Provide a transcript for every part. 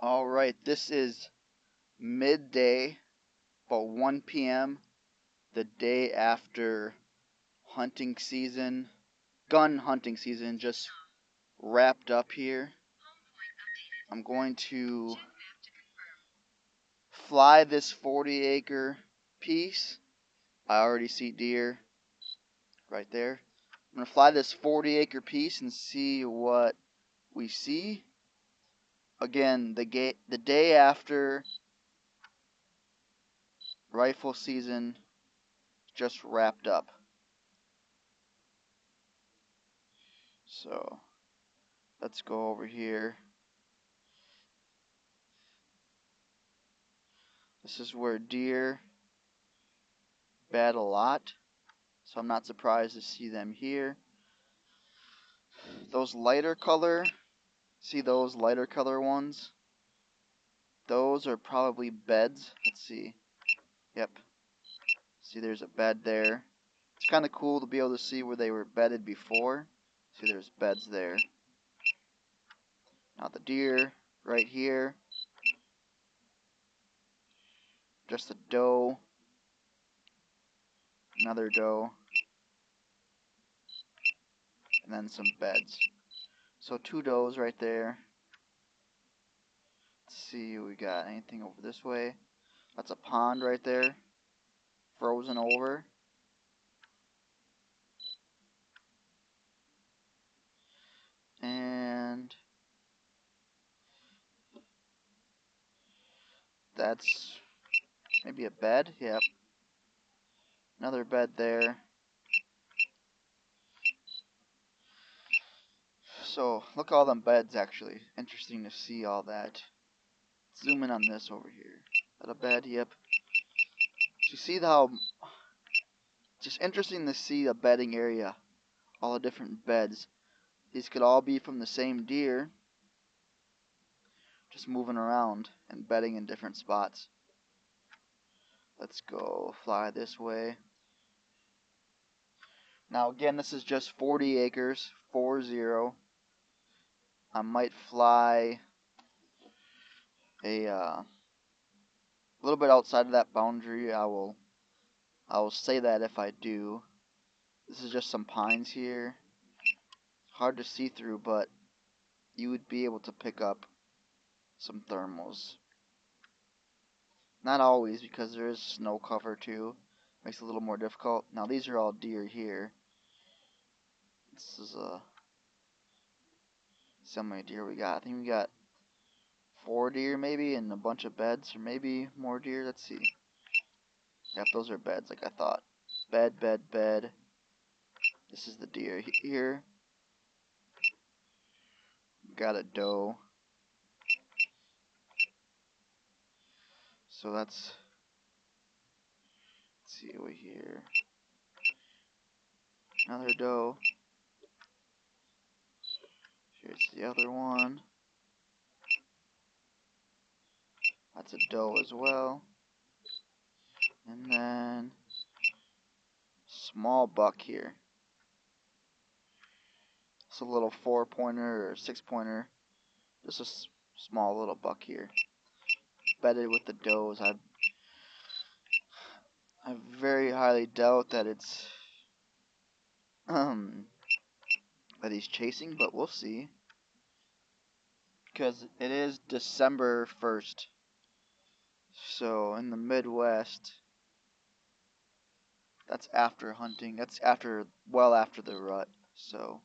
Alright, this is midday, about 1 p.m., the day after hunting season, gun hunting season just wrapped up here. I'm going to fly this 40-acre piece. I already see deer right there. I'm going to fly this 40-acre piece and see what we see. Again, the day after rifle season just wrapped up. So let's go over here. This is where deer bed a lot, so I'm not surprised to see them here. Those lighter color, see those lighter color ones? Those are probably beds. Let's see. Yep. See, there's a bed there. It's kind of cool to be able to see where they were bedded before. See, there's beds there. Now the deer right here. Just a doe. Another doe. And then some beds. So 2 does right there. Let's see, we got anything over this way. That's a pond right there. Frozen over. And that's maybe a bed. Yep. Another bed there. So look at all them beds actually. Interesting to see all that. Zoom in on this over here. Is that a bed? Yep. So you see how just interesting to see the bedding area. All the different beds. These could all be from the same deer. Just moving around and bedding in different spots. Let's go fly this way. Now again, this is just 40 acres, 40. I might fly a little bit outside of that boundary. I will say that if I do. This is just some pines here. Hard to see through, but you would be able to pick up some thermals. Not always, because there is snow cover too. Makes it a little more difficult. Now these are all deer here. This is see how many deer we got. I think we got 4 deer maybe and a bunch of beds, or maybe more deer. Let's see. Yep, those are beds like I thought. Bed, bed, bed. This is the deer here. Got a doe. So let's see over here. Another doe. Here's the other one. That's a doe as well. And then small buck here. It's a little 4-pointer or 6-pointer. Just a small little buck here. Bedded with the does. I very highly doubt that it's that he's chasing, but we'll see. Because it is December 1st. So in the Midwest, that's after hunting. That's well after the rut. So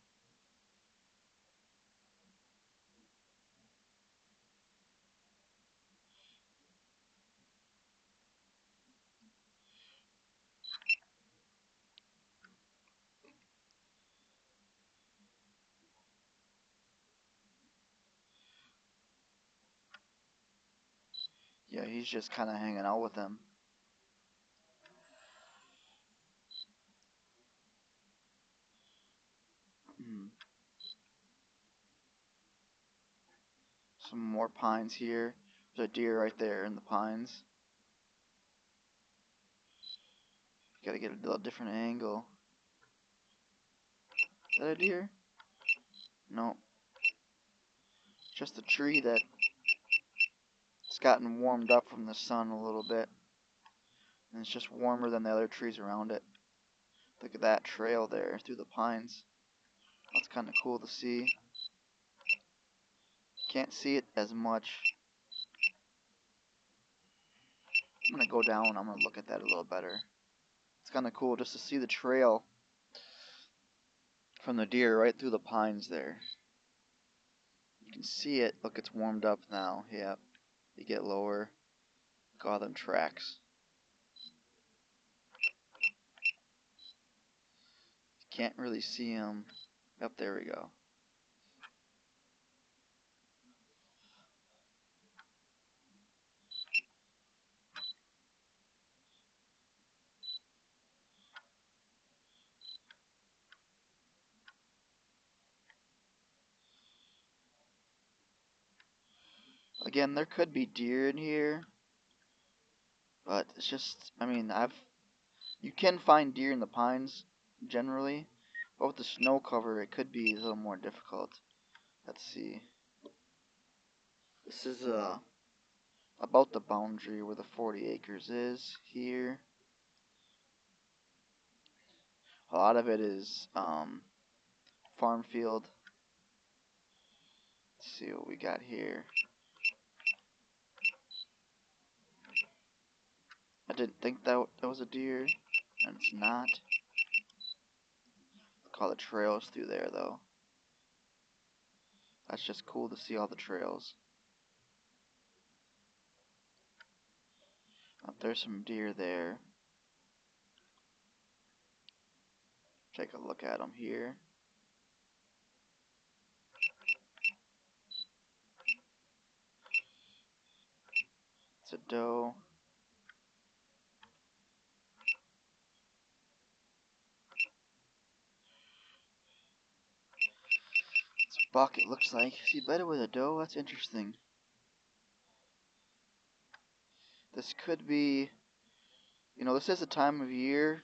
yeah, he's just kind of hanging out with them. Some more pines here. There's a deer right there in the pines. Gotta get a little different angle. Is that a deer? No. Just a tree that It's gotten warmed up from the sun a little bit, and it's just warmer than the other trees around it. Look at that trail there through the pines. That's kind of cool to see. Can't see it as much. I'm going to go down. I'm going to look at that a little better. It's kind of cool just to see the trail from the deer right through the pines there. You can see it. Look, it's warmed up now. Yep. You get lower. Look at all them tracks. Can't really see them. Yep, there we go. Again, there could be deer in here, but it's just, I mean, you can find deer in the pines generally, but with the snow cover, it could be a little more difficult. Let's see. This is about the boundary where the 40 acres is here. A lot of it is farm field. Let's see what we got here. I didn't think that was a deer, and it's not. Look all the trails through there, though. That's just cool to see all the trails. Oh, there's some deer there. Take a look at them here. It's a doe. It's a buck, it looks like. Is he better with a doe? That's interesting. This could be, this is a time of year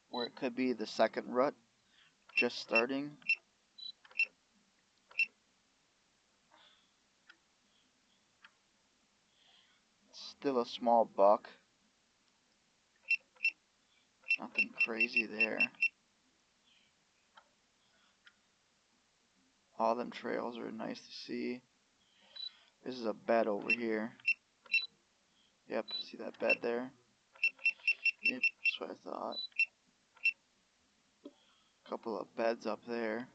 where it could be the second rut just starting. It's still a small buck. Nothing crazy there. All them trails are nice to see. This is a bed over here. Yep, see that bed there? Yep, that's what I thought. Couple of beds up there.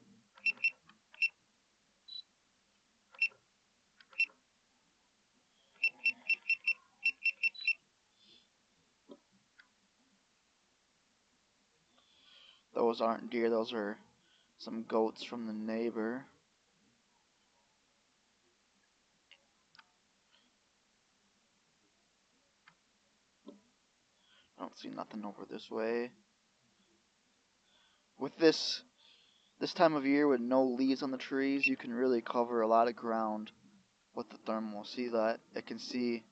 Those aren't deer, those are some goats from the neighbor. I don't see nothing over this way. With this time of year with no leaves on the trees, you can really cover a lot of ground with the thermal. See that? It can see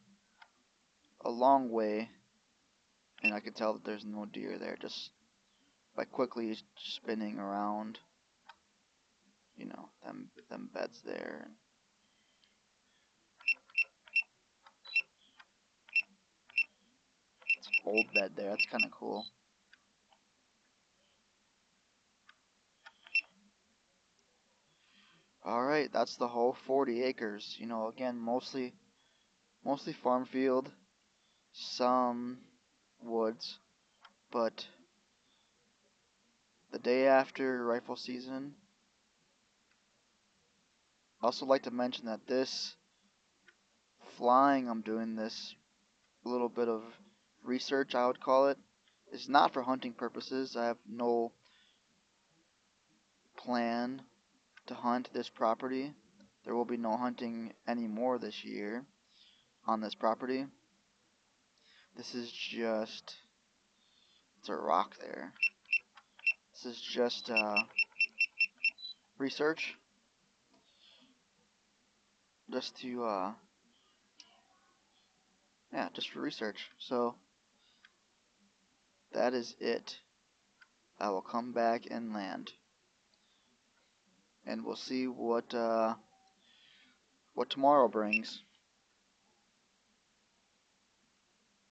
a long way, and I can tell that there's no deer there just by quickly spinning around, them beds there. It's an old bed there. That's kind of cool. All right, that's the whole 40 acres. Again, mostly farm field, some woods, but the day after rifle season. I also like to mention that this flying, I'm doing this little bit of research, I would call it, is not for hunting purposes. I have no plan to hunt this property. There will be no hunting anymore this year on this property. This is just, it's a rock there. This is just research, just to, just for research. So that is it. I will come back and land, and we'll see what tomorrow brings.